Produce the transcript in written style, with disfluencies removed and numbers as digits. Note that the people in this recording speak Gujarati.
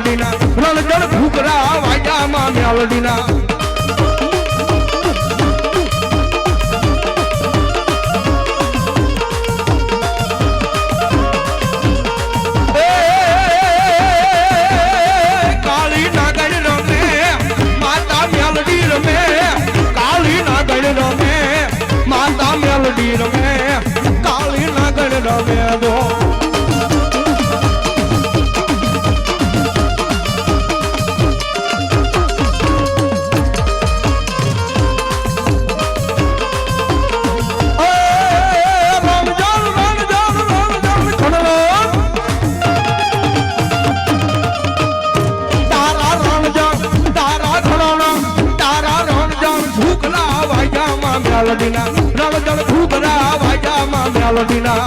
મેલડીના રણજણ ઘૂઘરા વાજામાં મેલડીના કાળી નાગણ રમે માતા મેલડી રમે કાળી નાગણ રમે માતા મેલડી રમે કાળી નાગણ રમે દો મેલડીના રણજણ ઘૂઘરા વાજામાં મેલડીના